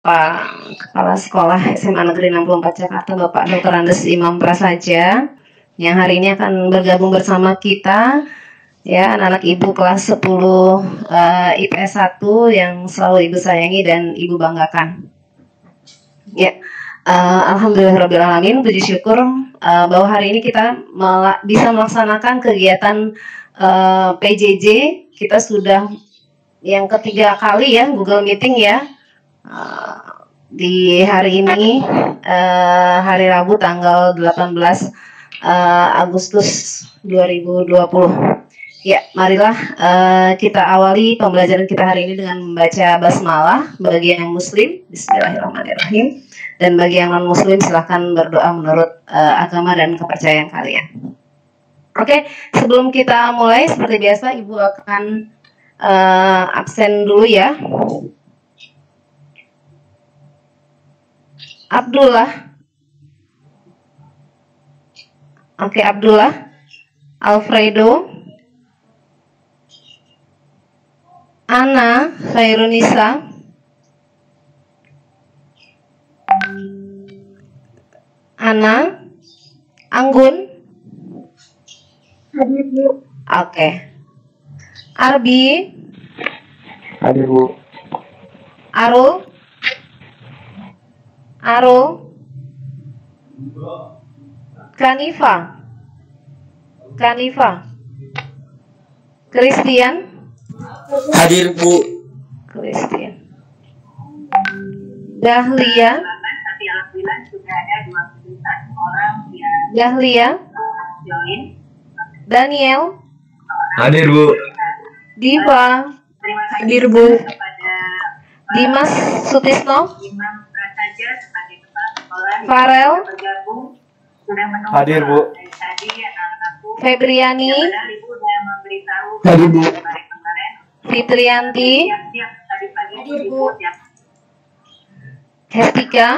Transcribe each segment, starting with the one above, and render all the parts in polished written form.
Pak Kepala Sekolah SMA Negeri 64 Jakarta, Bapak Dr. Andes Imam Prasaja, yang hari ini akan bergabung bersama kita, ya, anak-anak ibu kelas 10 IPS 1 yang selalu ibu sayangi dan ibu banggakan. Ya, alhamdulillahirobbilalamin, puji syukur bahwa hari ini kita bisa melaksanakan kegiatan PJJ. Kita sudah yang ketiga kali ya Google Meeting ya, di hari ini hari Rabu tanggal 18 Agustus 2020. Ya, marilah kita awali pembelajaran kita hari ini dengan membaca basmalah bagi yang muslim, bismillahirrahmanirrahim, dan bagi yang non muslim silahkan berdoa menurut agama dan kepercayaan kalian. Oke, sebelum kita mulai seperti biasa ibu akan absen dulu ya. Abdullah. Oke, Abdullah. Alfredo. Ana Khairunisa. Ana. Anggun. Hadir, Bu. Oke. Arbi. Hadir, Bu. Arul. Arul. Kanifa. Kanifa. Christian. Hadir, Bu. Christian. Dahlia. Tapi alhamdulillah sudah ada 21 orang yang Dahlia. join. Daniel. Hadir, Bu. Diva. Terima kasih Hadir, Bu. kepada Dimas Sutisno. Imam Prasaja sebagai kepala sekolah Farel. yang bergabung sudah menunggu. Hadir, Bu. Dari tadi anak-anakku Febriani. yang padahal Ibu sudah memberitahu Hadir, Bu. kemarin. Fitrianti. Siap-siap tadi pagi Hadir, Ibu Bu. siap. Hestika.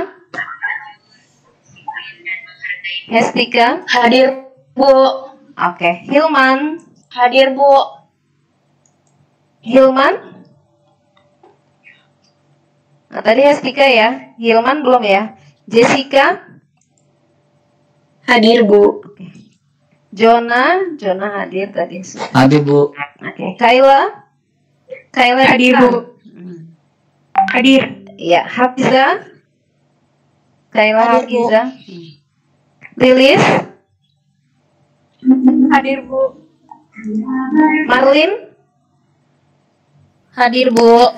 Hestika. Hadir, Bu. Oke. Hilman. Hadir, Bu. Hilman. Nah, tadi Hestika ya. Hilman belum ya. Jessica. Hadir, Bu. Jona. Jona hadir tadi. Hadir, Bu. Oke. Kayla. Kayla Hadir, Dika. Bu. Hadir. Iya. Hafizah. Kayla Hadir, Bu. Hafizah. Lilis. Hadir, Bu. Marlin. Hadir, Bu.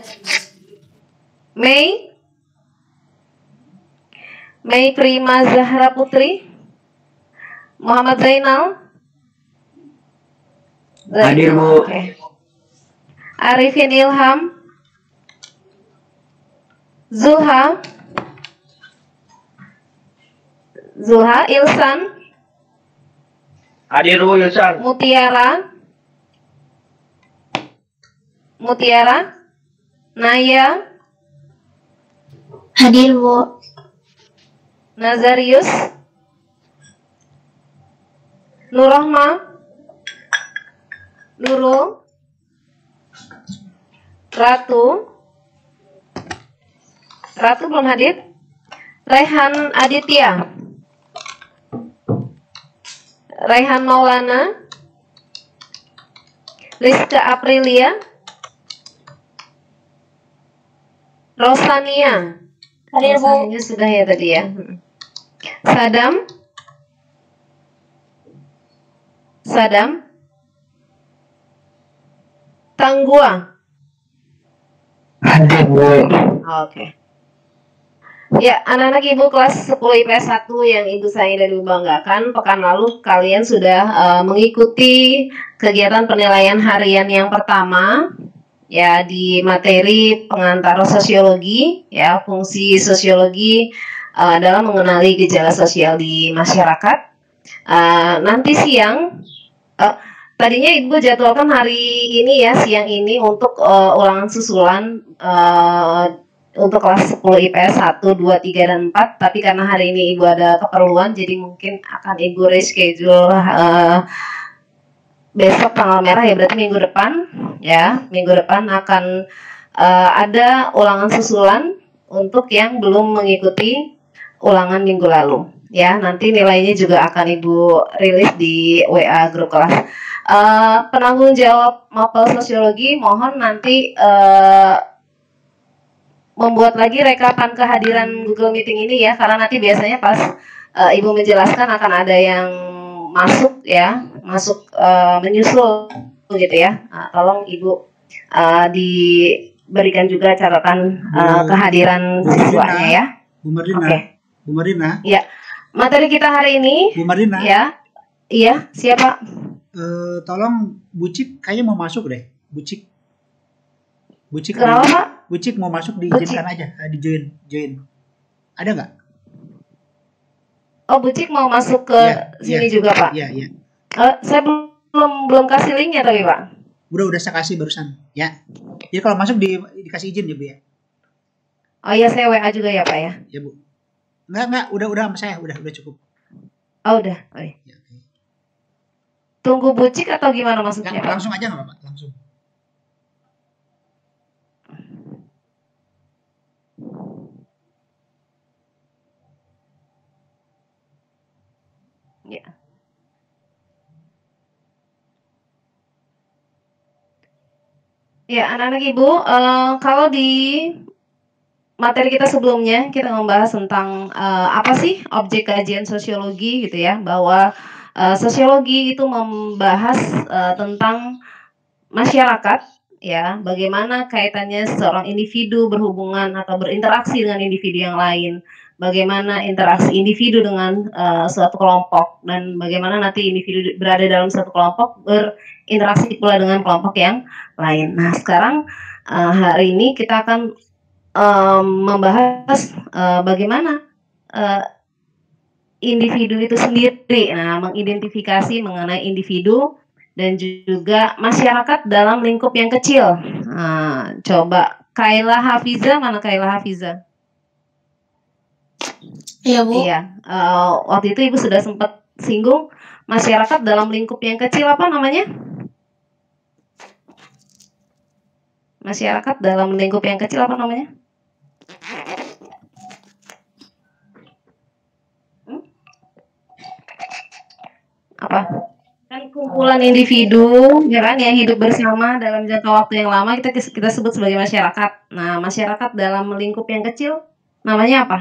Mei. Mei Prima Zahra Putri. Muhammad Zainal. Hadir, Bu. Oke. Arifin Ilham. Zulha. Zulha. Ilsan. Hadir, Bu, Yusan. Mutiara. Mutiara. Naya. Hadir, Bu. Nazarius. Nurrohma. Nurul. Ratu. Ratu belum hadir. Rehan Aditya. Rehan Maulana. Rizka Aprilia. Rosania. Hadir, Bu. Rosania sudah ya tadi ya. Sadam. Sadam. Tanggua. Hadir, Bu. Oke. Ya, anak-anak ibu kelas 10 IPS 1 yang ibu sayangi dan ibu banggakan, pekan lalu kalian sudah mengikuti kegiatan penilaian harian yang pertama ya di materi pengantar sosiologi ya, fungsi sosiologi adalah mengenali gejala sosial di masyarakat. Nanti siang tadinya ibu jadwalkan hari ini ya, siang ini untuk ulangan susulan untuk kelas 10 IPS 1, 2, 3, dan 4, tapi karena hari ini ibu ada keperluan jadi mungkin akan ibu reschedule besok tanggal merah ya, berarti minggu depan ya, minggu depan akan ada ulangan susulan untuk yang belum mengikuti ulangan minggu lalu. Ya, nanti nilainya juga akan Ibu rilis di WA grup kelas. Penanggung jawab mapel sosiologi mohon nanti membuat lagi rekapan kehadiran Google Meeting ini ya, karena nanti biasanya pas Ibu menjelaskan akan ada yang masuk ya, menyusul gitu ya. Tolong Ibu diberikan juga catatan kehadiran siswanya ya. Bu Marlina. Oke. Bu Marlina. Ya. Materi kita hari ini. Bu Marlina. Ya. Iya, siapa? Tolong Bucik kayaknya mau masuk deh. Bucik. Kenapa, Pak? Bucik mau masuk, diizinkan aja, di join. Ada nggak? Oh, Bucik mau masuk ke sini juga, Pak? Iya. Saya belum kasih linknya tapi, Pak. Udah saya kasih barusan. Ya. Jadi kalau masuk dikasih izin ya, Bu ya. Oh iya, saya WA juga ya, Pak ya. Ya, Bu. Enggak, udah sama saya, udah cukup. Oh, udah. Oh, iya. Ya, okay. Tunggu Bucik atau gimana maksudnya, Pak? Langsung aja nggak, Pak? Langsung. Ya. Ya, anak-anak Ibu, kalau di materi kita sebelumnya kita membahas tentang apa sih objek kajian sosiologi gitu ya, bahwa sosiologi itu membahas tentang masyarakat ya, bagaimana kaitannya seorang individu berhubungan atau berinteraksi dengan individu yang lain, bagaimana interaksi individu dengan suatu kelompok, dan bagaimana nanti individu berada dalam suatu kelompok berinteraksi pula dengan kelompok yang lain. Nah, sekarang hari ini kita akan membahas bagaimana individu itu sendiri, mengidentifikasi mengenai individu dan juga masyarakat dalam lingkup yang kecil. Coba Kaila Hafiza, mana Kaila Hafiza? Iya, Bu. Iya, waktu itu Ibu sudah sempat singgung masyarakat dalam lingkup yang kecil, apa namanya? Masyarakat dalam lingkup yang kecil apa namanya? Apa? Kan kumpulan individu, ya kan, yang hidup bersama dalam jangka waktu yang lama kita sebut sebagai masyarakat. Nah, masyarakat dalam lingkup yang kecil namanya apa?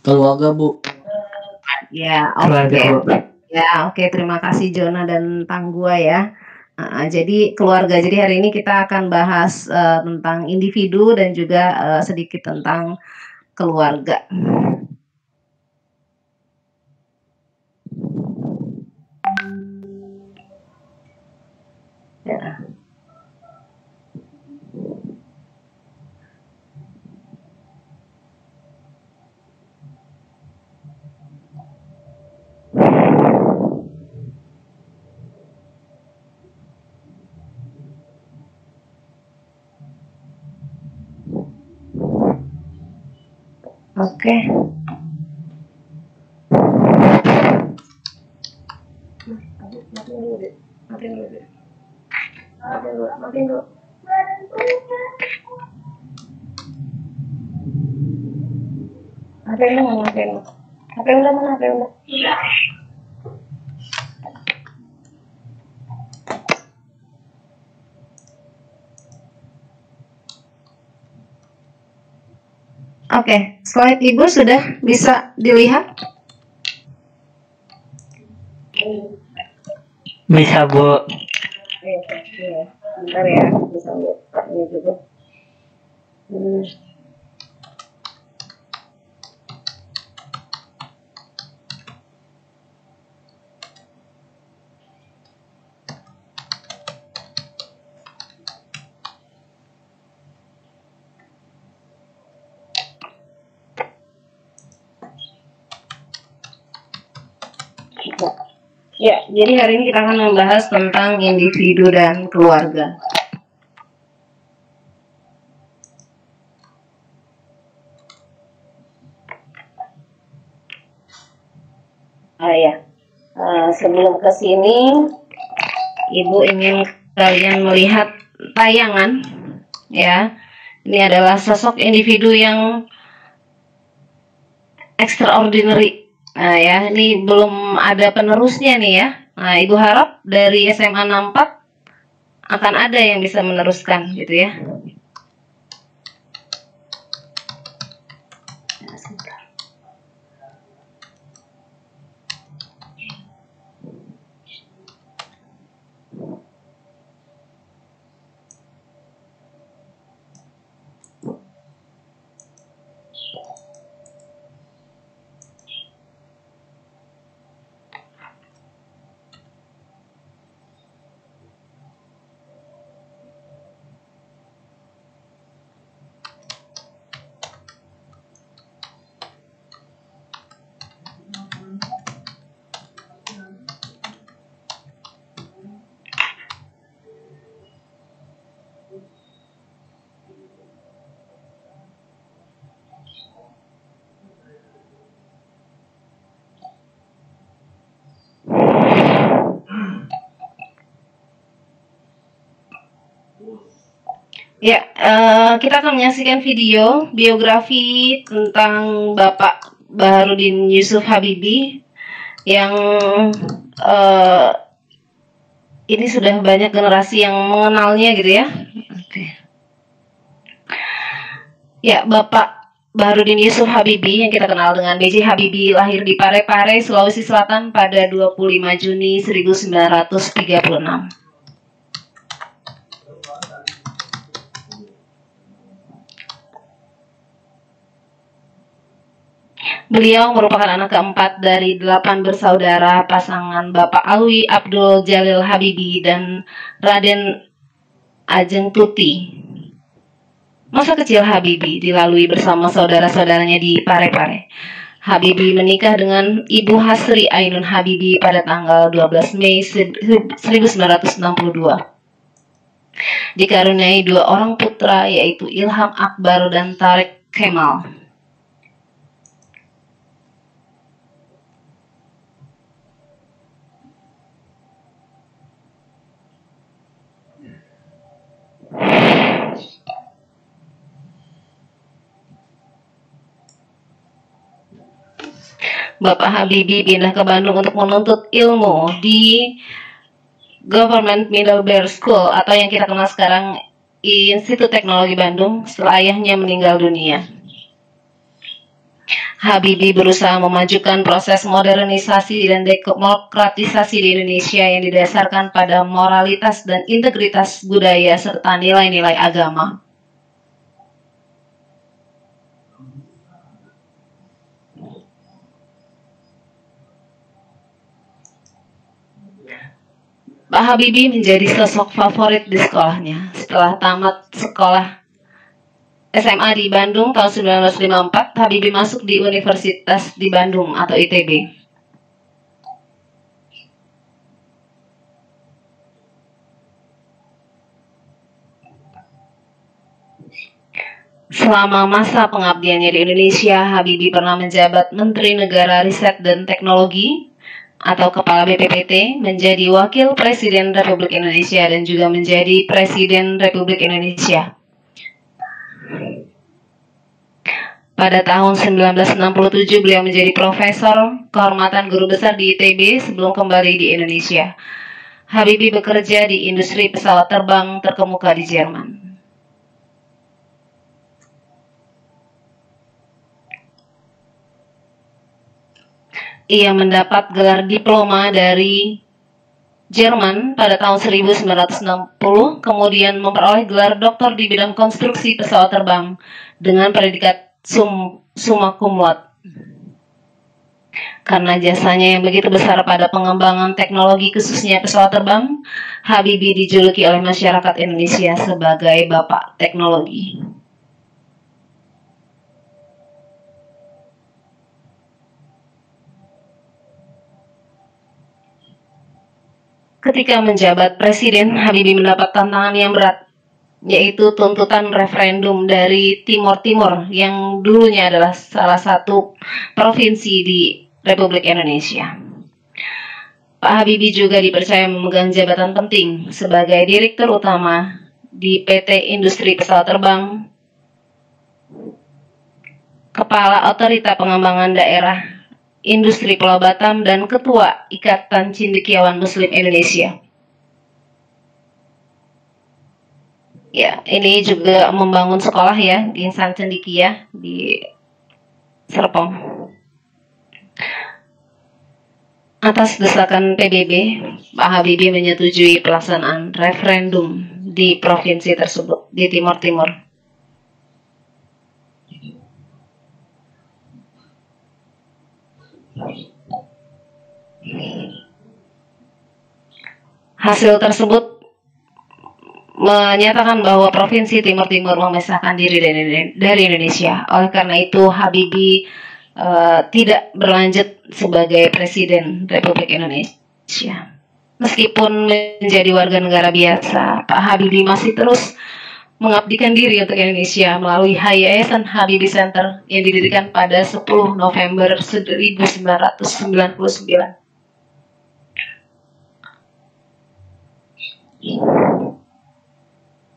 Keluarga, Bu. Ya, oke. Ya, oke. Terima kasih Jona dan Tanggua ya. Jadi keluarga. Jadi hari ini kita akan bahas tentang individu dan juga sedikit tentang keluarga. Ya. Oke. Matiin dulu. HP udah mana? Oke, slide Ibu sudah bisa dilihat? Bisa, Bu. Bentar ya, bisa buka ini juga. Ya, jadi hari ini kita akan membahas tentang individu dan keluarga. Sebelum ke sini, Ibu ingin kalian melihat tayangan, ya. Ini adalah sosok individu yang extraordinary. Nah ya, ini belum ada penerusnya nih ya. Nah, Ibu harap dari SMA 64 akan ada yang bisa meneruskan gitu ya. Ya, kita akan menyaksikan video biografi tentang Bapak Baharudin Yusuf Habibie yang ini sudah banyak generasi yang mengenalnya gitu ya. Oke. Ya, Bapak Baharudin Yusuf Habibie yang kita kenal dengan B.J. Habibie lahir di Parepare, Sulawesi Selatan pada 25 Juni 1936. Beliau merupakan anak keempat dari 8 bersaudara pasangan Bapak Alwi Abdul Jalil Habibie dan Raden Ajeng Tuti. Masa kecil Habibie dilalui bersama saudara-saudaranya di Parepare. Habibie menikah dengan Ibu Hasri Ainun Habibie pada tanggal 12 Mei 1962. Dikaruniai 2 orang putra yaitu Ilham Akbar dan Tarik Kemal. Bapak Habibie pindah ke Bandung untuk menuntut ilmu di Government Middlebury School atau yang kita kenal sekarang Institut Teknologi Bandung setelah ayahnya meninggal dunia. Habibie berusaha memajukan proses modernisasi dan demokratisasi di Indonesia yang didasarkan pada moralitas dan integritas budaya serta nilai-nilai agama. Pak Habibie menjadi sosok favorit di sekolahnya. Setelah tamat sekolah SMA di Bandung tahun 1954, Habibie masuk di Universitas di Bandung atau ITB. Selama masa pengabdiannya di Indonesia, Habibie pernah menjabat Menteri Negara Riset dan Teknologi atau Kepala BPPT, menjadi Wakil Presiden Republik Indonesia, dan juga menjadi Presiden Republik Indonesia. Pada tahun 1967, beliau menjadi Profesor Kehormatan Guru Besar di ITB sebelum kembali di Indonesia. Habibie bekerja di industri pesawat terbang terkemuka di Jerman. Ia mendapat gelar diploma dari Jerman pada tahun 1960, kemudian memperoleh gelar doktor di bidang konstruksi pesawat terbang dengan predikat summa cum laude. Karena jasanya yang begitu besar pada pengembangan teknologi khususnya pesawat terbang, Habibie dijuluki oleh masyarakat Indonesia sebagai Bapak Teknologi. Ketika menjabat presiden, Habibie mendapat tantangan yang berat, yaitu tuntutan referendum dari Timor Timur yang dulunya adalah salah satu provinsi di Republik Indonesia. Pak Habibie juga dipercaya memegang jabatan penting sebagai Direktur Utama di PT Industri Pesawat Terbang Kepala Otorita Pengembangan Daerah Industri Pulau Batam dan Ketua Ikatan Cendekiawan Muslim Indonesia. Ya, ini juga membangun sekolah ya di Insan Cendekia di Serpong. Atas desakan PBB, Pak Habibie menyetujui pelaksanaan referendum di provinsi tersebut di Timur Timur. Hasil tersebut menyatakan bahwa Provinsi Timur Timur memisahkan diri dari Indonesia. Oleh karena itu, Habibie tidak berlanjut sebagai Presiden Republik Indonesia. Meskipun menjadi warga negara biasa, Pak Habibie masih terus mengabdikan diri untuk Indonesia melalui Yayasan Habibie Center yang didirikan pada 10 November 1999.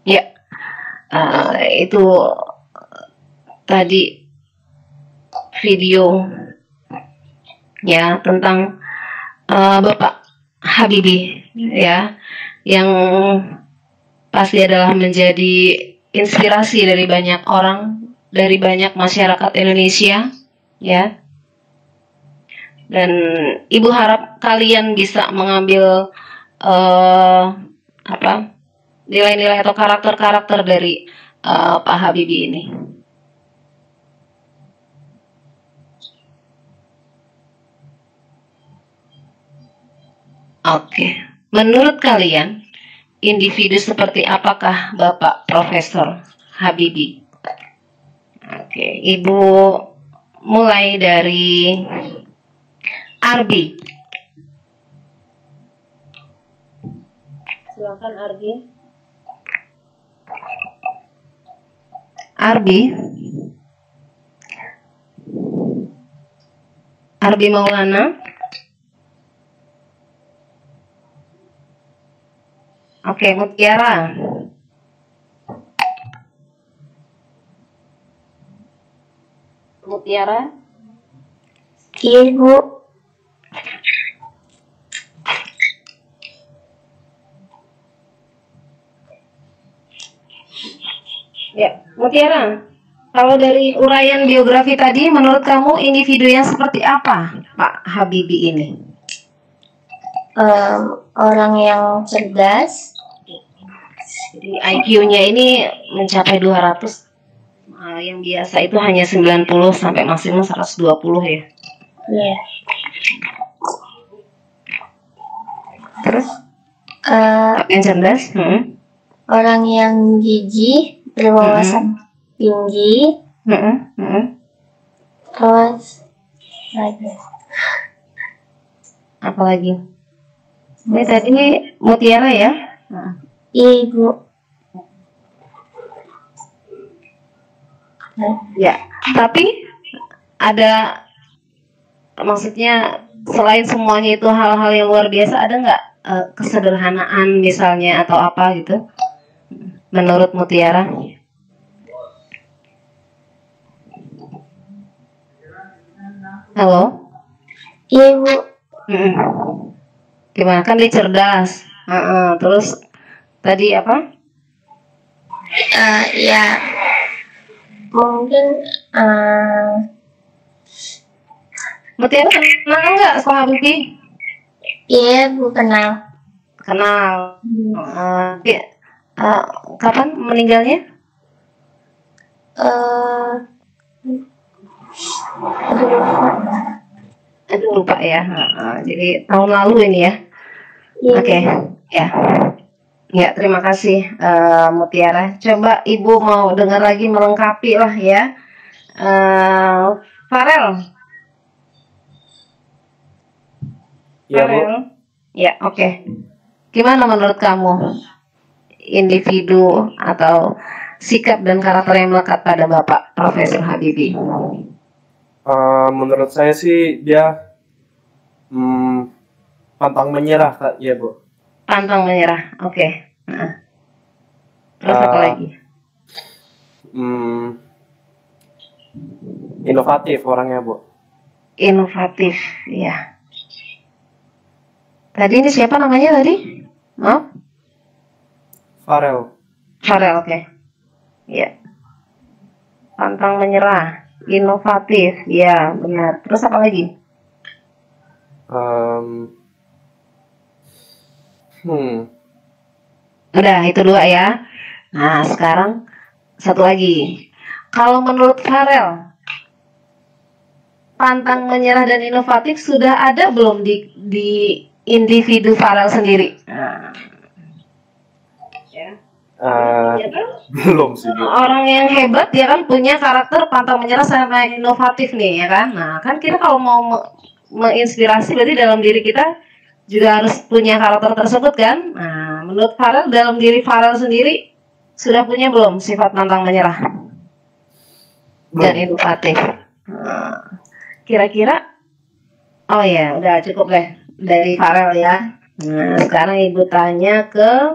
Ya, itu tadi video ya tentang Bapak Habibie ya, yang pasti adalah menjadi inspirasi dari banyak orang, dari banyak masyarakat Indonesia ya. Dan Ibu harap kalian bisa mengambil nilai-nilai atau karakter-karakter dari Pak Habibie ini. Oke, menurut kalian individu seperti apakah Bapak Profesor Habibie? Oke, Ibu mulai dari Arbi. Silakan Arbi. Arbi Maulana. Oke, Mutiara. Iya, Bu. Ya, Mutiara. Kalau dari uraian biografi tadi, menurut kamu individu yang seperti apa Pak Habibie ini? Orang yang cerdas. Jadi IQ-nya ini mencapai 200. Yang biasa itu hanya 90 sampai maksimum 120 ya. Iya. Terus? Yang cerdas? Orang yang gigih, berwawasan tinggi. Terus apa lagi? Ini tadi Mutiara ya? Ibu. Ya, tapi ada, maksudnya selain semuanya itu hal-hal yang luar biasa, ada nggak kesederhanaan misalnya atau apa gitu menurut Mutiara? Halo? Iya, Bu. Gimana, kan dia cerdas. Terus tadi apa? Ya mungkin Mutiara kenal nggak Pak Habibie? iya, Bu, kenal. Kapan meninggalnya? Lupa ya. Jadi tahun lalu ini ya. Iya. Oke. Ya. Ya, terima kasih Mutiara. Coba Ibu mau dengar lagi melengkapi lah ya. Farel. Ya, Bu. Ya, oke. Gimana menurut kamu individu atau sikap dan karakter yang melekat pada Bapak Profesor Habibie? Menurut saya sih dia pantang menyerah, Kak. Ya, Bu. Pantang menyerah, oke. Terus apa lagi? Inovatif orangnya, Bu. Inovatif, ya. Tadi ini siapa namanya tadi? Oh, Farel. Farel, oke. Ya. Pantang menyerah, inovatif, ya benar. Terus apa lagi? Udah, itu dua ya. Nah, sekarang satu lagi. Kalau menurut Farel, pantang menyerah dan inovatif sudah ada belum di individu Farel sendiri? Nah, ya. Belum sih, Bu. Orang yang hebat dia kan punya karakter pantang menyerah sama inovatif nih, ya kan? Nah, kan kita kalau mau menginspirasi berarti dalam diri kita juga harus punya karakter tersebut kan? Nah, menurut Farel, dalam diri Farel sendiri sudah punya belum sifat pantang menyerah dan inovatif? Nah, kira-kira, oh ya, udah cukup deh dari Farel ya. Nah, sekarang ibu tanya ke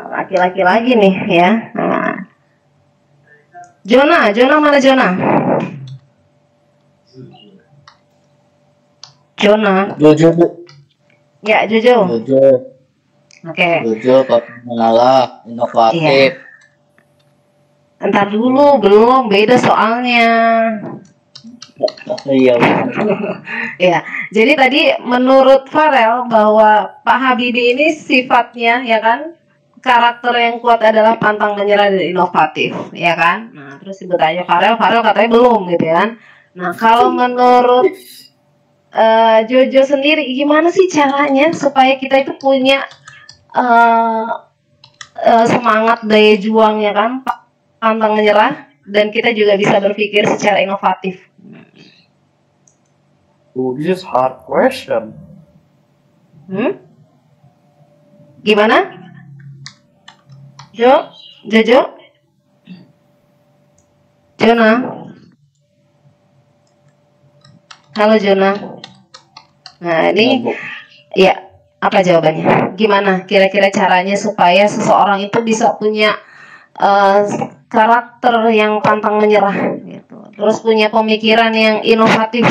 laki-laki lagi nih ya. Nah, Jonah mana Jonah? Jonah. Jojo, Bu. Ya, Jojo. Jojo. Oke. Jojo, pantang menyerah, inovatif. Iya. Entar dulu, belum, beda soalnya. Iya, Bu. Ya, jadi tadi menurut Farel bahwa Pak Habibie ini sifatnya ya kan, karakter yang kuat adalah pantang menyerah dan inovatif, ya kan? Nah, terus ibu tanya Farel katanya belum gitu kan. Nah, kalau menurut Jojo sendiri, gimana sih caranya supaya kita itu punya semangat daya juang ya kan, pantang menyerah, dan kita juga bisa berpikir secara inovatif? Oh, this is hard question. Gimana? Jojo? Jonah? Halo Jonah. Nah ini, ya apa jawabannya? Gimana kira-kira caranya supaya seseorang itu bisa punya karakter yang pantang menyerah, gitu. Terus punya pemikiran yang inovatif.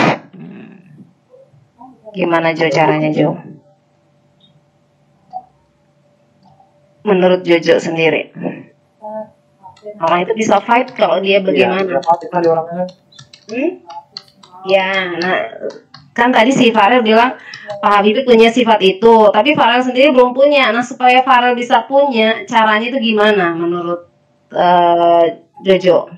Gimana Jo caranya Jo? Menurut Jojo sendiri, orang itu bisa fight kalau dia bagaimana? Inovatif kali orangnya. Ya, nah kan tadi si Farel bilang Pak Habibie punya sifat itu, tapi Farel sendiri belum punya. Nah, supaya Farel bisa punya, caranya itu gimana menurut Jojo?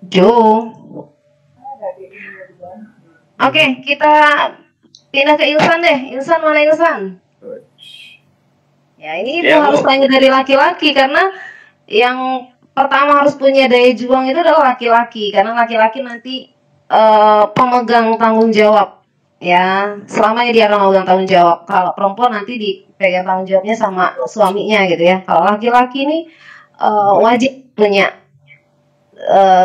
Jo. Oke, kita pindah ke Ilsan deh. Ilsan, mana Ilsan? Ya, ini Ya, harus Bu. tanya dari laki-laki, karena yang pertama harus punya daya juang itu adalah laki-laki, karena laki-laki nanti pemegang tanggung jawab, ya selamanya dia akan memegang tanggung jawab. Kalau perempuan nanti dipegang tanggung jawabnya sama suaminya gitu ya. Kalau laki-laki ini wajib punya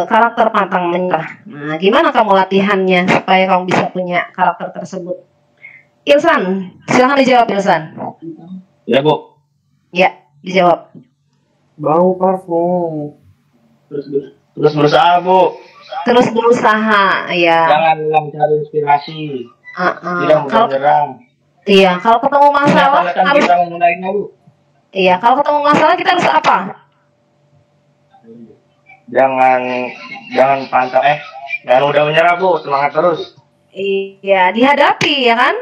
karakter pantang menyerah. Nah, gimana kamu latihannya supaya kamu bisa punya karakter tersebut? Ilsan, silahkan dijawab Ilsan. Ya, Bu. Ya, dijawab. Bau parfum. Terus berusaha, Bu. Terus berusaha, ya. Jangan mencari inspirasi. Tidak mudah Kalau menyerah. iya, kalau ketemu masalah harus kita memulainya, Bu. iya, kalau ketemu masalah kita harus apa? Jangan pantang jangan mudah menyerah, Bu. Semangat terus. Iya, dihadapi ya kan?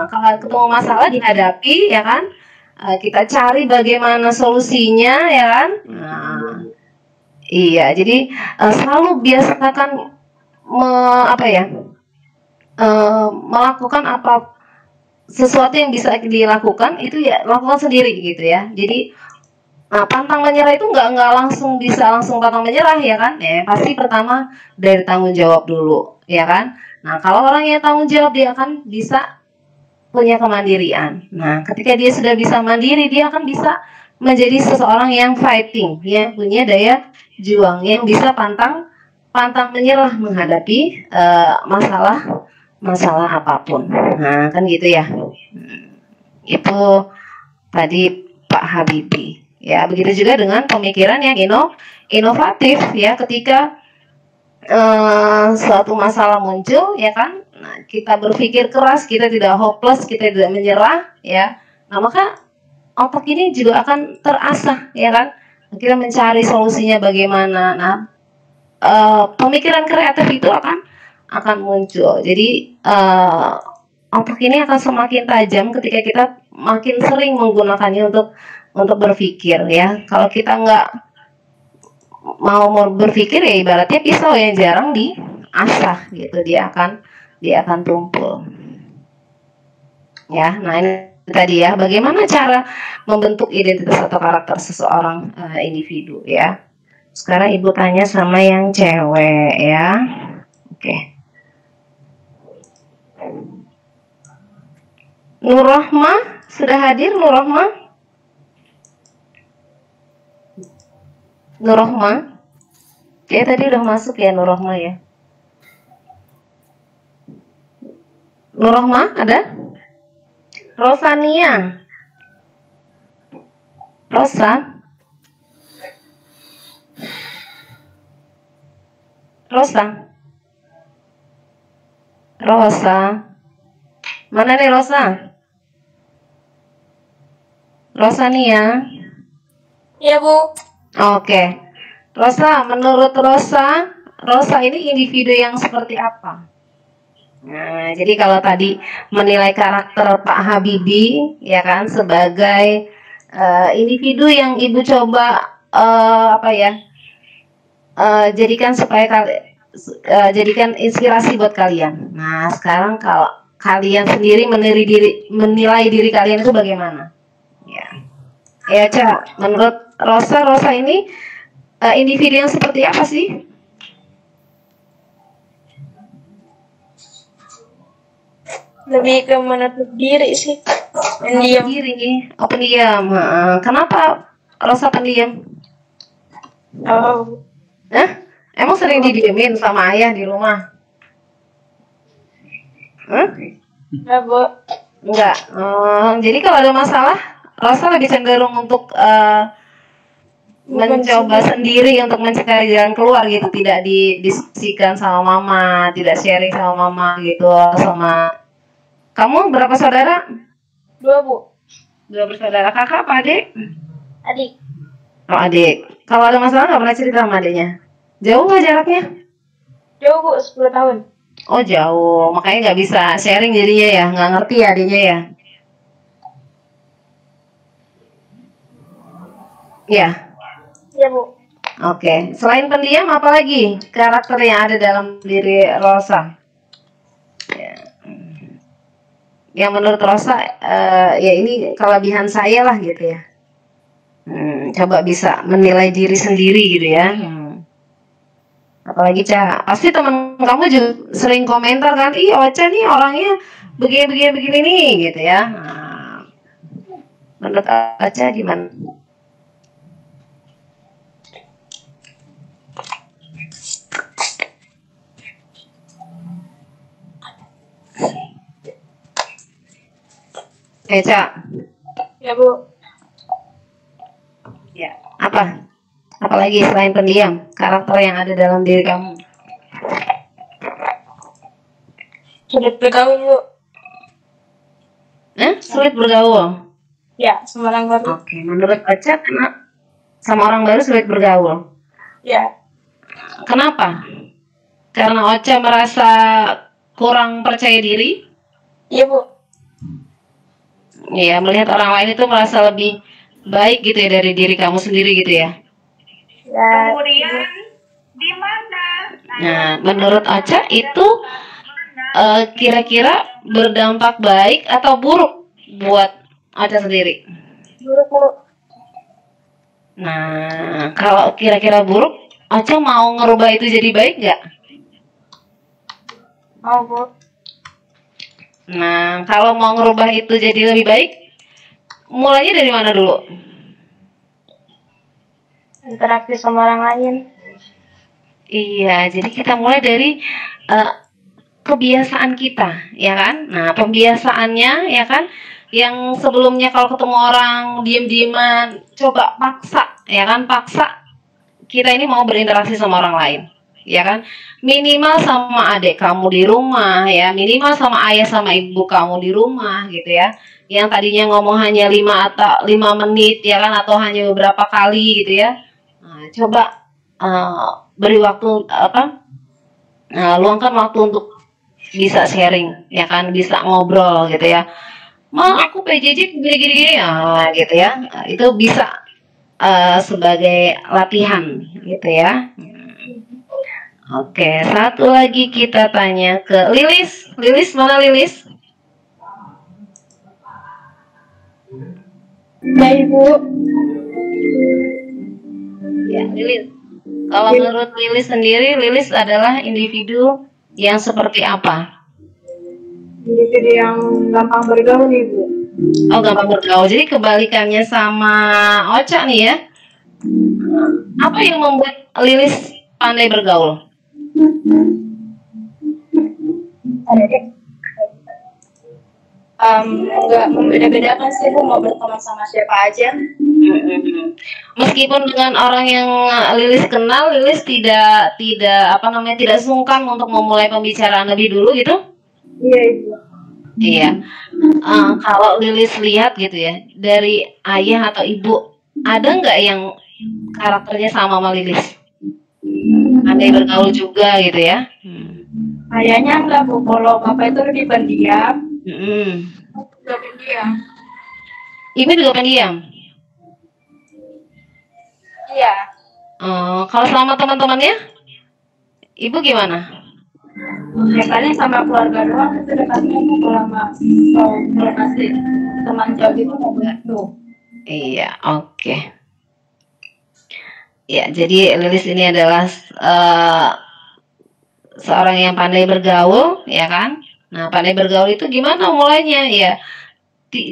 Kalau ketemu masalah dihadapi ya kan? Kita cari bagaimana solusinya ya kan? Iya, jadi selalu biasakan melakukan sesuatu yang bisa dilakukan itu ya lakukan sendiri gitu ya. Jadi pantang menyerah itu nggak langsung pantang menyerah ya kan? Ya pasti pertama dari tanggung jawab dulu ya kan? Nah kalau orang yang tanggung jawab dia akan bisa punya kemandirian. Nah ketika dia sudah bisa mandiri dia akan bisa menjadi seseorang yang fighting, yang punya daya juang, yang bisa pantang menyerah menghadapi masalah apapun. Nah kan gitu ya. Itu tadi Pak Habibie. Ya, begitu juga dengan pemikiran yang inovatif ya, ketika suatu masalah muncul ya kan, nah, kita berpikir keras, kita tidak hopeless, kita tidak menyerah ya. Nah, maka otak ini juga akan terasah ya kan. Kita mencari solusinya bagaimana. Nah, pemikiran kreatif itu akan muncul. Jadi otak ini akan semakin tajam ketika kita makin sering menggunakannya untuk berpikir ya. Kalau kita nggak mau berpikir ya ibaratnya pisau yang jarang diasah gitu, dia akan tumpul. Ya, nah ini tadi ya, bagaimana cara membentuk identitas atau karakter seseorang individu ya. Sekarang Ibu tanya sama yang cewek ya. Oke. Nur Rohmah sudah hadir, Nur Rohmah? Nur Rohmah? Ya tadi udah masuk ya Nur Rohmah ya. Nur Rohmah ada? Rosania. Rosa. Rosa. Rosa. Mana nih Rosa? Rosania. Iya, Bu. Oke. Rosa, menurut Rosa ini individu yang seperti apa? Nah, jadi kalau tadi menilai karakter Pak Habibie ya kan sebagai individu yang Ibu coba jadikan supaya jadikan inspirasi buat kalian. Nah, sekarang kalau kalian sendiri menilai diri kalian itu bagaimana? Ya. Ya, Cak, menurut Rosa ini individu yang seperti apa sih? Lebih ke menutup diri sih. Pendiam. Pendiam. Kenapa Rosa pendiam? Oh, Emang sering didiemin sama ayah di rumah? enggak, Bu. Enggak. Jadi kalau ada masalah, Rosa lebih cenderung untuk mencoba sendiri untuk mencari jalan keluar gitu, tidak didiskusikan sama mama, tidak sharing sama mama gitu. Sama kamu berapa saudara? 2, Bu. 2 bersaudara. Kakak apa adik? Adik. Oh, adik. Kalau ada masalah nggak pernah cerita sama adiknya? Jauh nggak jaraknya? Jauh, Bu, 10 tahun. Oh, jauh. Makanya nggak bisa sharing jadinya ya, nggak ngerti ya adiknya ya. Ya. Iya, Bu. Oke. Selain pendiam, apa lagi karakter yang ada dalam diri Rosa? Ya. Yang menurut Rosa, ya ini kelebihan saya lah gitu ya. Coba bisa menilai diri sendiri gitu ya. Apalagi Ca, pasti teman kamu juga sering komentar kan, ih Ocha nih orangnya begini nih gitu ya. Nah, menurut Ocha gimana? Ca. Ya, Bu. Ya, apa? Apalagi selain pendiam, karakter yang ada dalam diri kamu? Sulit bergaul, Bu. Sulit bergaul? Ya, sama orang baru. Oke, menurut Ocha sama orang baru sulit bergaul? Ya. Kenapa? Karena Ocha merasa kurang percaya diri? Iya, Bu. Iya, melihat orang lain itu merasa lebih baik gitu ya dari diri kamu sendiri gitu ya? Ya. Kemudian di mana? Nah, menurut Ocha itu kira-kira berdampak baik atau buruk buat Ocha sendiri? Buruk, Bu. Nah, kalau kira-kira buruk, Ocha mau ngerubah itu jadi baik nggak? Mau, Bu. Nah, kalau mau ngerubah itu jadi lebih baik, mulainya dari mana dulu? Interaksi sama orang lain. Iya, jadi kita mulai dari kebiasaan kita, ya kan? Nah, pembiasaannya, ya kan? yang sebelumnya kalau ketemu orang diem-dieman, coba paksa, ya kan, paksa kita ini mau berinteraksi sama orang lain, ya kan, minimal sama adik kamu di rumah, ya, minimal sama ayah sama ibu kamu di rumah, gitu ya, yang tadinya ngomong hanya 5 menit, ya kan, atau hanya beberapa kali, gitu ya. Nah, coba beri waktu luangkan waktu untuk bisa sharing, ya kan, bisa ngobrol, gitu ya. Aku PJJ gini-gini, ya, gitu ya. Nah, itu bisa sebagai latihan, gitu ya. Oke, satu lagi kita tanya ke Lilis. Lilis, mana Lilis? Ya, Ibu. Ya, Lilis. Kalau menurut Lilis sendiri, Lilis adalah individu yang seperti apa? Individu yang gampang bergaul, Ibu. Oh, gampang bergaul. Jadi kebalikannya sama Ocha nih ya. Apa yang membuat Lilis pandai bergaul? Nggak membeda-bedakan sih, Bu, mau berteman sama siapa aja. Meskipun dengan orang yang Lilis kenal, Lilis tidak sungkan untuk memulai pembicaraan lebih dulu gitu? Iya, Ibu. Iya. Kalau Lilis lihat gitu ya, dari ayah atau ibu, ada nggak yang karakternya sama Lilis? Pandai bergaul juga gitu ya? Ayahnya enggak, Bu. Kalau bapak itu lebih pendiam. Juga pendiam. Ibu juga pendiam? Iya. Kalau sama teman-temannya, ibu gimana? Ya paling sama keluarga doang itu dekatnya, Bu. Kalau masih teman jauh itu mau begitu. Iya, oke. Ya, jadi Lilis ini adalah seorang yang pandai bergaul, ya kan? Nah, pandai bergaul itu gimana mulainya? Ya,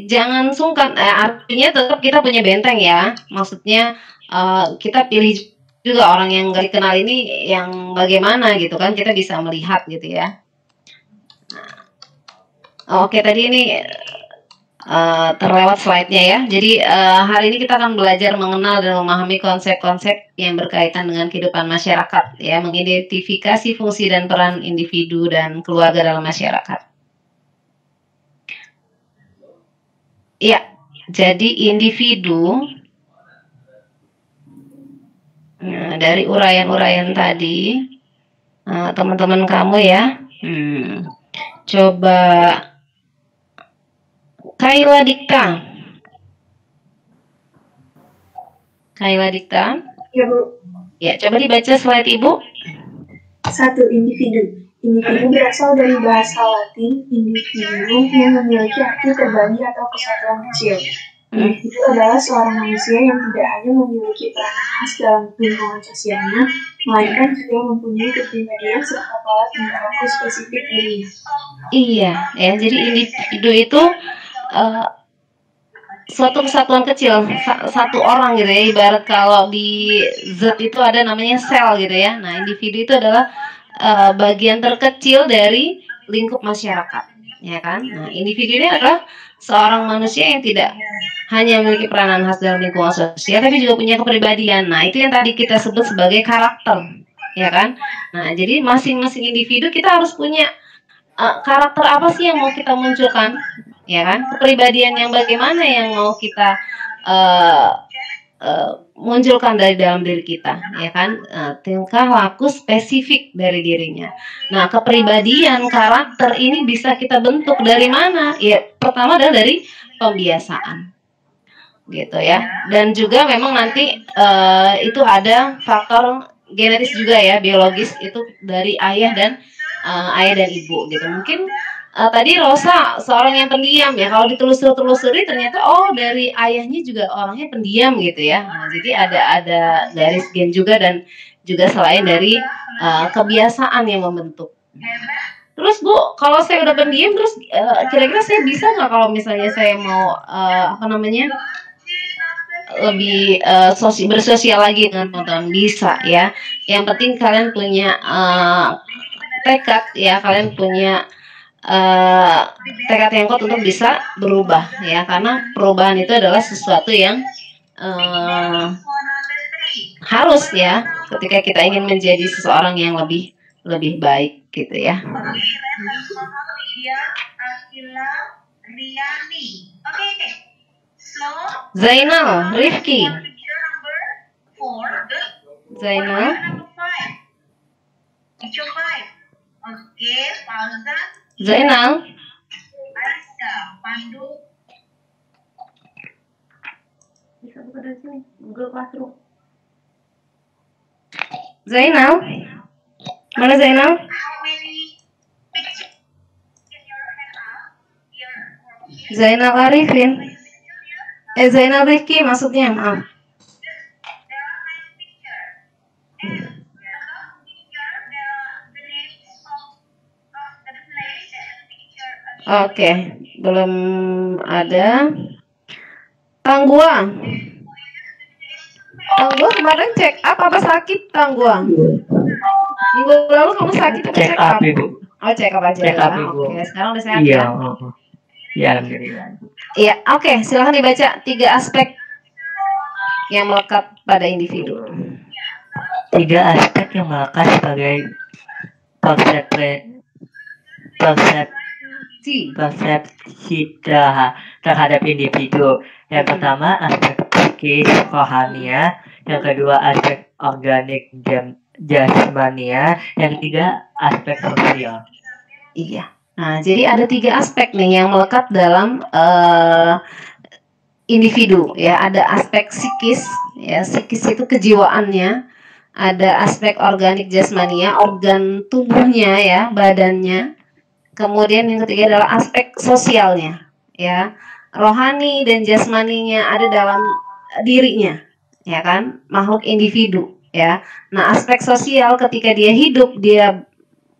jangan sungkan. Artinya tetap kita punya benteng ya. Maksudnya kita pilih juga orang yang gak dikenal ini yang bagaimana gitu kan? Kita bisa melihat gitu ya. Nah, oke, tadi ini terlewat slide-nya ya. Jadi hari ini kita akan belajar mengenal dan memahami konsep-konsep yang berkaitan dengan kehidupan masyarakat ya, mengidentifikasi fungsi dan peran individu dan keluarga dalam masyarakat. Ya, jadi individu dari uraian-uraian tadi teman-teman kamu ya, coba Kayla Dikta. Ya, Bu. Ya, coba dibaca slide Ibu. 1. Individu. Individu berasal dari bahasa Latin individuum yang memiliki arti pribadi atau kesatuan kecil. Individu adalah seorang manusia yang tidak hanya memiliki peranan khas dalam lingkungan sosialnya, melainkan juga mempunyai kepribadian serta pola tingkah laku spesifik dirinya. Iya, ya. Jadi individu itu suatu kesatuan kecil, satu orang gitu ya. Ibarat kalau di zat itu ada namanya sel gitu ya. Nah, individu itu adalah bagian terkecil dari lingkup masyarakat, ya kan? Nah, individu ini adalah seorang manusia yang tidak hanya memiliki peranan khas dalam lingkungan sosial, tapi juga punya kepribadian. Nah, itu yang tadi kita sebut sebagai karakter, ya kan? Nah, jadi masing-masing individu kita harus punya karakter apa sih yang mau kita munculkan, ya kan? Kepribadian yang bagaimana yang mau kita munculkan dari dalam diri kita, ya kan? Tingkah laku spesifik dari dirinya. Nah, kepribadian karakter ini bisa kita bentuk dari mana? Ya, pertama adalah dari pembiasaan, gitu ya. Dan juga memang nanti itu ada faktor genetis juga ya, biologis itu dari ayah dan ibu gitu. Mungkin tadi Rosa seorang yang pendiam ya, kalau ditelusuri ternyata dari ayahnya juga orangnya pendiam gitu ya. Nah, jadi ada garis gen juga dan juga selain dari kebiasaan yang membentuk. Terus Bu, kalau saya udah pendiam terus kira-kira saya bisa nggak kalau misalnya saya mau lebih bersosial lagi dengan teman-teman? Bisa ya. Yang penting kalian punya tekad ya, kalian punya tekad yang kuat untuk bisa berubah ya, karena perubahan itu adalah sesuatu yang harus ya ketika kita ingin menjadi seseorang yang lebih baik gitu ya. Zainal, Rifki. Zainal. Zainal. Bisa buka dari sini, Google Classroom. Zainal. Mana Zainal? Zainal Arifin. Zainal Rifki maksudnya, maaf. Oke, belum ada. Tangguang. Tangguang kemarin check up apa sakit Tangguang? Minggu lalu kamu sakit apa check up? Ibu. Oh, check up aja. Check up, Ibu. Oke, sekarang udah sehat Iya. ya? Iya, alhamdulillah. Iya, oke, silahkan dibaca 3 aspek yang melekat pada individu. 3 aspek yang melekat sebagai persepsi terhadap individu. Yang pertama aspek psikis rohania, yang kedua aspek organik jasmania, yang ketiga aspek sosial. Iya. Nah, jadi ada 3 aspek nih yang melekat dalam individu ya. Ada aspek psikis ya, psikis itu kejiwaannya. Ada aspek organik jasmania, organ tubuhnya ya, badannya. Kemudian yang ketiga adalah aspek sosialnya ya. Rohani dan jasmaninya ada dalam dirinya ya kan, makhluk individu ya. Nah, aspek sosial ketika dia hidup, dia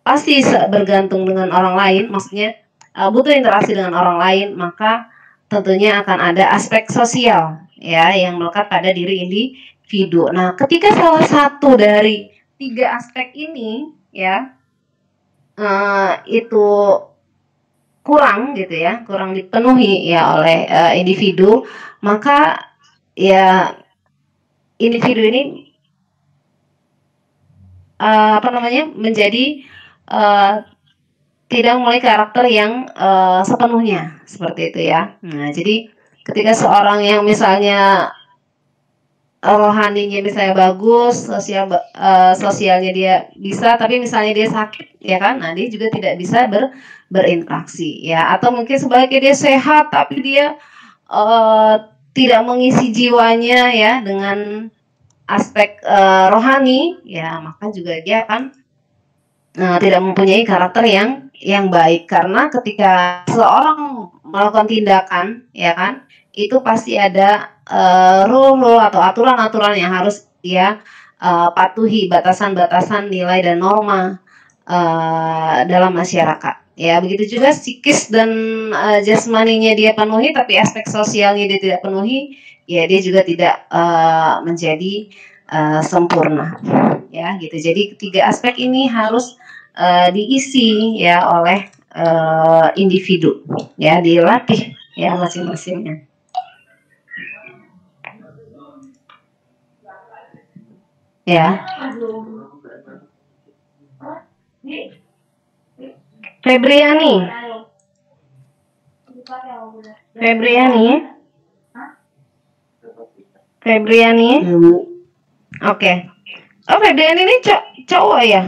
pasti bergantung dengan orang lain, maksudnya butuh interaksi dengan orang lain, maka tentunya akan ada aspek sosial ya yang melekat pada diri individu. Nah, ketika salah satu dari 3 aspek ini ya itu kurang gitu ya, kurang dipenuhi ya oleh individu, maka ya individu ini menjadi tidak memiliki karakter yang sepenuhnya seperti itu ya. Nah, jadi ketika seorang yang misalnya rohaninya misalnya bagus, sosialnya dia bisa, tapi misalnya dia sakit ya kan, nah dia juga tidak bisa berinteraksi ya. Atau mungkin sebaliknya dia sehat tapi dia tidak mengisi jiwanya ya dengan aspek rohani ya, maka juga dia akan tidak mempunyai karakter yang baik. Karena ketika seorang melakukan tindakan ya kan, itu pasti ada rule atau aturan-aturan yang harus dia patuhi, batasan-batasan nilai dan norma dalam masyarakat ya. Begitu juga psikis dan jasmaninya dia penuhi, tapi aspek sosialnya dia tidak penuhi ya, dia juga tidak menjadi sempurna ya gitu. Jadi 3 aspek ini harus diisi ya oleh individu ya, dilatih ya masing-masingnya. Ya. Febriani. Oke. Oh, Febriani ini cowok ya?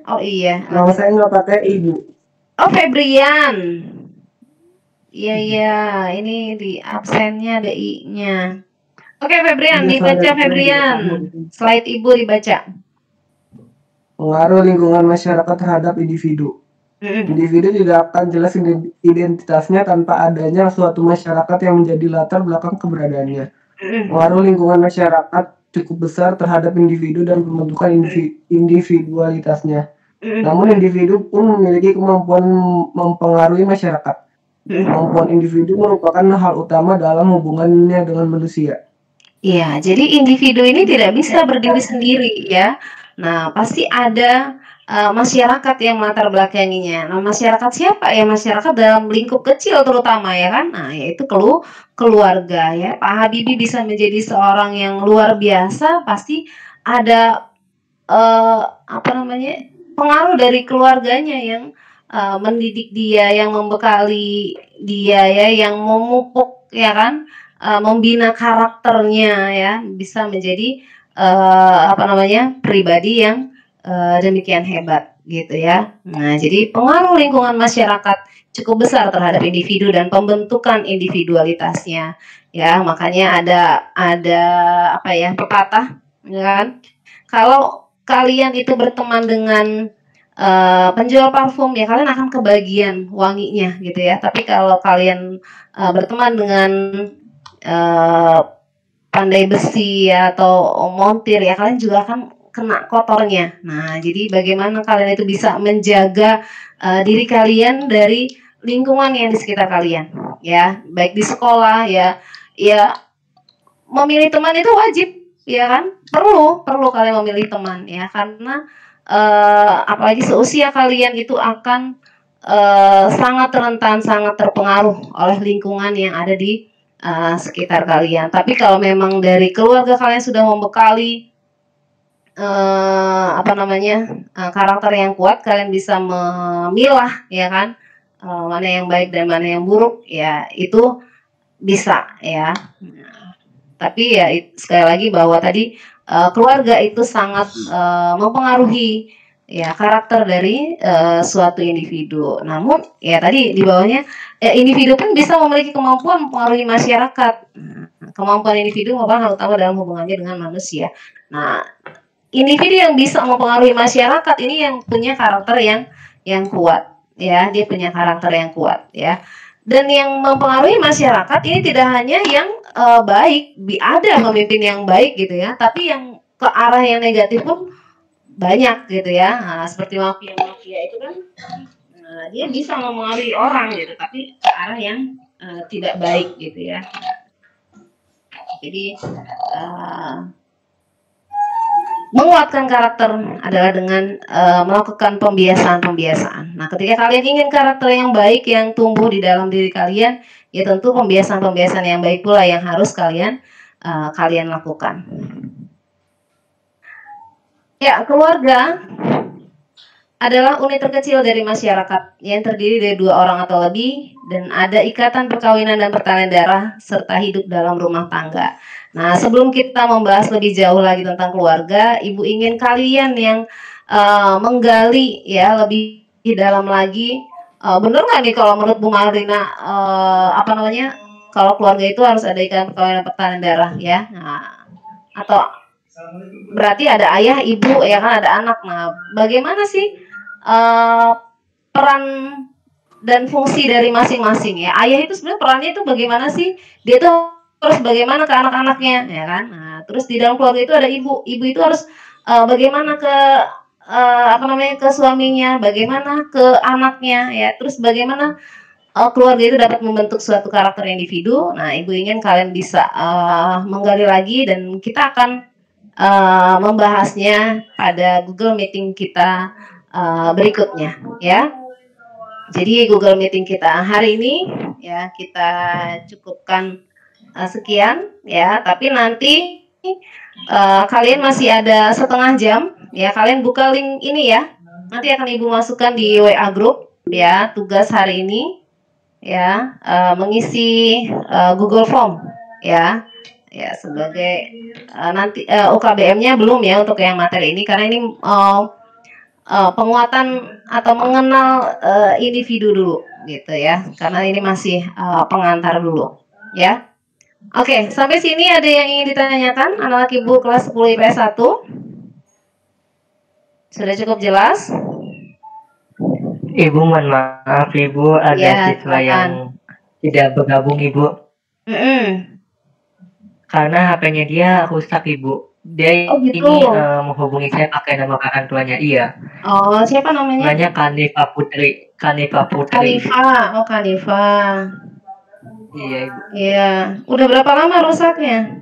Oh iya. Nama saya nggak pakai ibu. Oh, Febrian. Iya, ini di absennya ada I-nya. Oke, Febrian, dibaca Febrian. Slide ibu dibaca. Pengaruh lingkungan masyarakat terhadap individu. Individu tidak akan jelas identitasnya tanpa adanya suatu masyarakat yang menjadi latar belakang keberadaannya. Pengaruh lingkungan masyarakat cukup besar terhadap individu dan pembentukan individualitasnya. Namun individu pun memiliki kemampuan mempengaruhi masyarakat. Kemampuan individu merupakan hal utama dalam hubungannya dengan manusia. Iya, jadi individu ini tidak bisa berdiri sendiri ya. Nah, pasti ada masyarakat yang latar belakanginya. Nah, masyarakat siapa ya? Masyarakat dalam lingkup kecil terutama ya kan. Nah, yaitu keluarga ya. Pak Habibie bisa menjadi seorang yang luar biasa, pasti ada apa namanya, pengaruh dari keluarganya yang mendidik dia, yang membekali dia ya, yang memupuk ya kan, membina karakternya ya, bisa menjadi apa namanya, pribadi yang demikian hebat gitu ya. Nah, jadi pengaruh lingkungan masyarakat cukup besar terhadap individu dan pembentukan individualitasnya ya. Makanya ada apa ya, pepatah ya kan, kalau kalian itu berteman dengan penjual parfum ya, kalian akan kebagian wanginya gitu ya. Tapi kalau kalian berteman dengan pandai besi ya, atau montir ya, kalian juga akan kena kotornya. Nah, jadi bagaimana kalian itu bisa menjaga diri kalian dari lingkungan yang di sekitar kalian ya, baik di sekolah ya. Ya, memilih teman itu wajib ya kan, perlu kalian memilih teman ya, karena apalagi seusia kalian itu akan sangat rentan, sangat terpengaruh oleh lingkungan yang ada di sekitar kalian. Tapi kalau memang dari keluarga kalian sudah membekali apa namanya, karakter yang kuat, kalian bisa memilah ya kan, mana yang baik dan mana yang buruk ya, itu bisa ya. Tapi ya sekali lagi bahwa tadi keluarga itu sangat mempengaruhi ya karakter dari suatu individu. Namun ya tadi di bawahnya individu pun bisa memiliki kemampuan mempengaruhi masyarakat. Kemampuan individu merupakan hal utama dalam hubungannya dengan manusia. Nah, individu yang bisa mempengaruhi masyarakat ini yang punya karakter yang kuat ya, dia punya karakter yang kuat ya. Dan yang mempengaruhi masyarakat ini tidak hanya yang baik, ada pemimpin yang baik gitu ya, tapi yang ke arah yang negatif pun banyak gitu ya. Nah, seperti mafia itu kan, dia bisa mempengaruhi orang gitu, tapi ke arah yang tidak baik gitu ya. Jadi menguatkan karakter adalah dengan melakukan pembiasaan. Nah, ketika kalian ingin karakter yang baik yang tumbuh di dalam diri kalian, ya tentu pembiasaan yang baik pula yang harus kalian lakukan. Ya, keluarga adalah unit terkecil dari masyarakat yang terdiri dari 2 orang atau lebih, dan ada ikatan perkawinan dan pertalian darah serta hidup dalam rumah tangga. Nah, sebelum kita membahas lebih jauh lagi tentang keluarga, Ibu ingin kalian yang menggali ya lebih dalam lagi, benar nggak nih kalau menurut Bu Marlina, apa namanya, kalau keluarga itu harus ada ikatan perkawinan pertalian darah ya. Nah, atau berarti ada ayah, ibu ya kan, ada anak. Nah, bagaimana sih peran dan fungsi dari masing-masing ya? Ayah itu sebenarnya perannya itu bagaimana sih? Dia tuh terus bagaimana ke anak-anaknya ya kan. Nah, terus di dalam keluarga itu ada ibu itu harus bagaimana ke apa namanya, ke suaminya, bagaimana ke anaknya ya, terus bagaimana keluarga itu dapat membentuk suatu karakter individu. Nah, Ibu ingin kalian bisa menggali lagi, dan kita akan membahasnya pada Google Meeting kita berikutnya ya. Jadi Google Meeting kita hari ini ya kita cukupkan sekian ya, tapi nanti kalian masih ada setengah jam ya, kalian buka link ini ya, nanti akan Ibu masukkan di WA group ya, tugas hari ini ya, mengisi Google Form ya sebagai nanti UKBM-nya belum ya untuk yang materi ini, karena ini penguatan atau mengenal individu dulu gitu ya, karena ini masih pengantar dulu ya. Oke, sampai sini ada yang ingin ditanyakan anak Ibu kelas 10 IPS 1? Sudah cukup jelas? Ibu, mohon maaf Ibu, ada siswa yang tidak bergabung Ibu. Karena HP-nya dia rusak Ibu. Dia gitu. Ini menghubungi saya pakai nama orang tuanya. Iya. Oh, siapa namanya? Namanya Kanifa Putri. Kanifa. Oh, Kanifa. Iya Ibu. Iya. Udah berapa lama rusaknya?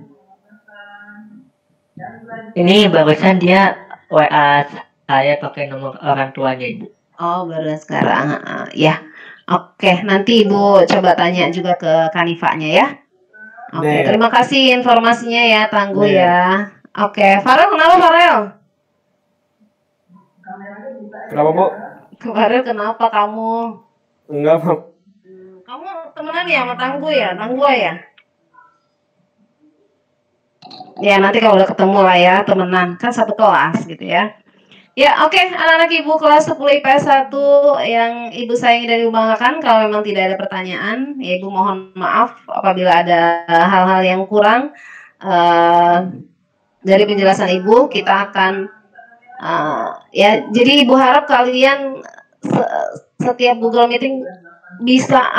Ini barusan dia WA Saya pakai nomor orang tuanya Ibu. Oh, baru sekarang. Ya. Oke, nanti Ibu coba tanya juga ke Kanifanya ya. Oke, terima kasih informasinya ya, Tangguh ya. Oke, Farel kenapa Farel? Kenapa, Bu? Farel kenapa kamu? Enggak, Bu. Kamu temenan ya sama Tangguh ya? Tangguh ya? Ya, nanti kalau udah ketemu lah ya, temenan. Kan satu kelas gitu ya. Ya, oke, anak-anak Ibu kelas 10 IPS 1 yang Ibu sayangi dan Ibu banggakan, kalau memang tidak ada pertanyaan, ya Ibu mohon maaf apabila ada hal-hal yang kurang dari penjelasan Ibu. Kita akan ya, jadi Ibu harap kalian setiap Google Meeting bisa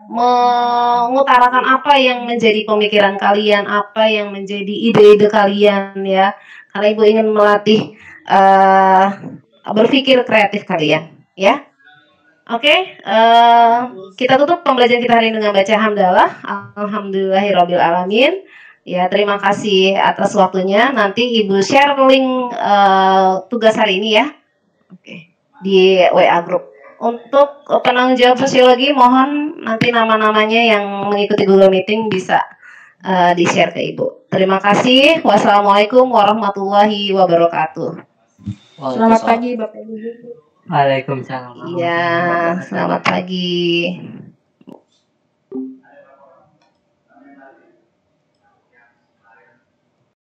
mengutarakan apa yang menjadi pemikiran kalian, apa yang menjadi ide-ide kalian ya, karena Ibu ingin melatih berpikir kreatif kalian ya. Oke, kita tutup pembelajaran kita hari ini dengan baca hamdalah. Alhamdulillahirabbil alamin. Ya, terima kasih atas waktunya. Nanti Ibu share link tugas hari ini ya. Oke, di WA group. Untuk penanggung jawab sosiologi, mohon nanti nama-namanya yang mengikuti Google Meeting bisa di-share ke Ibu. Terima kasih. Wassalamualaikum warahmatullahi wabarakatuh. Selamat pagi Bapak Ibu. Waalaikumsalam. Iya, selamat pagi.